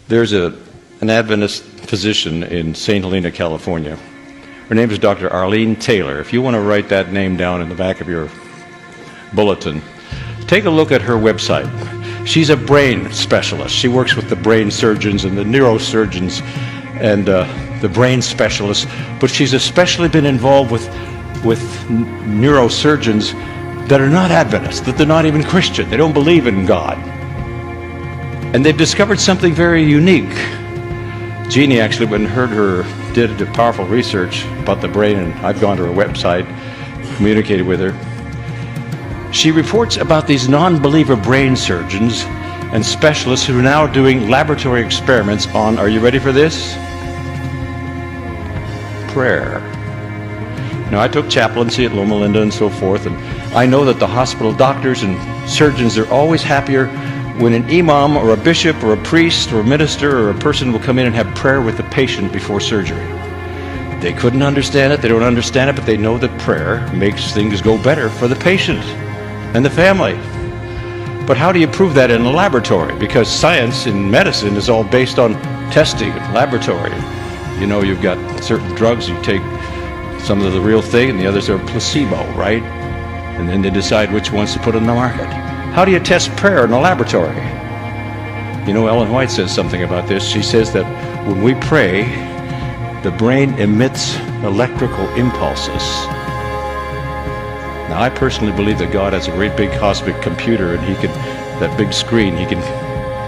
There's an Adventist physician in St. Helena, California. Her name is Dr. Arlene Taylor. If you want to write that name down in the back of your bulletin, take a look at her website. She's a brain specialist. She works with the brain surgeons and the neurosurgeons and the brain specialists, but she's especially been involved with neurosurgeons that are not Adventists, that they're not even Christian. They don't believe in God. And they've discovered something very unique. Jeannie actually, when heard her, did powerful research about the brain, and I've gone to her website, communicated with her. She reports about these non-believer brain surgeons and specialists who are now doing laboratory experiments on, are you ready for this? Prayer. Now, I took chaplaincy at Loma Linda and so forth, and I know that the hospital doctors and surgeons are always happier when an imam or a bishop or a priest or a minister or a person will come in and have prayer with the patient before surgery. They couldn't understand it, they don't understand it, but they know that prayer makes things go better for the patient and the family. But how do you prove that in a laboratory? Because science in medicine is all based on testing and laboratory. You know, you've got certain drugs, you take some of the real thing and the others are placebo, right? And then they decide which ones to put on the market. How do you test prayer in a laboratory? You know, Ellen White says something about this. She says that when we pray, the brain emits electrical impulses. Now, I personally believe that God has a great big cosmic computer, and that big screen, he can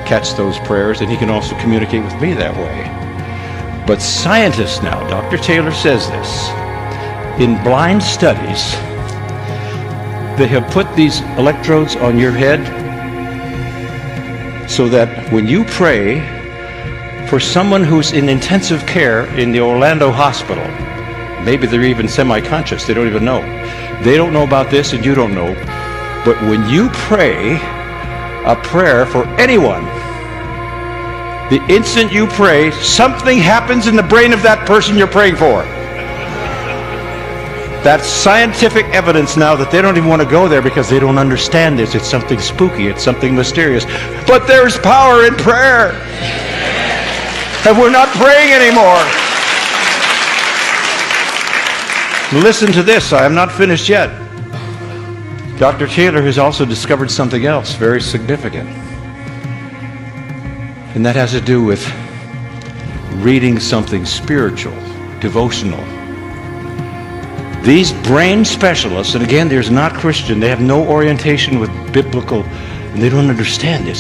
catch those prayers, and he can also communicate with me that way. But scientists now, Dr. Taylor says this, in blind studies, they have put these electrodes on your head so that when you pray for someone who's in intensive care in the Orlando hospital, maybe they're even semi-conscious, they don't even know. They don't know about this and you don't know. But when you pray a prayer for anyone, the instant you pray, something happens in the brain of that person you're praying for. That's scientific evidence now that they don't even want to go there because they don't understand this. It's something spooky. It's something mysterious. But there's power in prayer. And we're not praying anymore. Listen to this. I am not finished yet. Dr. Taylor has also discovered something else very significant. And that has to do with reading something spiritual, devotional. These brain specialists, and again, they're not Christian, they have no orientation with biblical, and they don't understand this.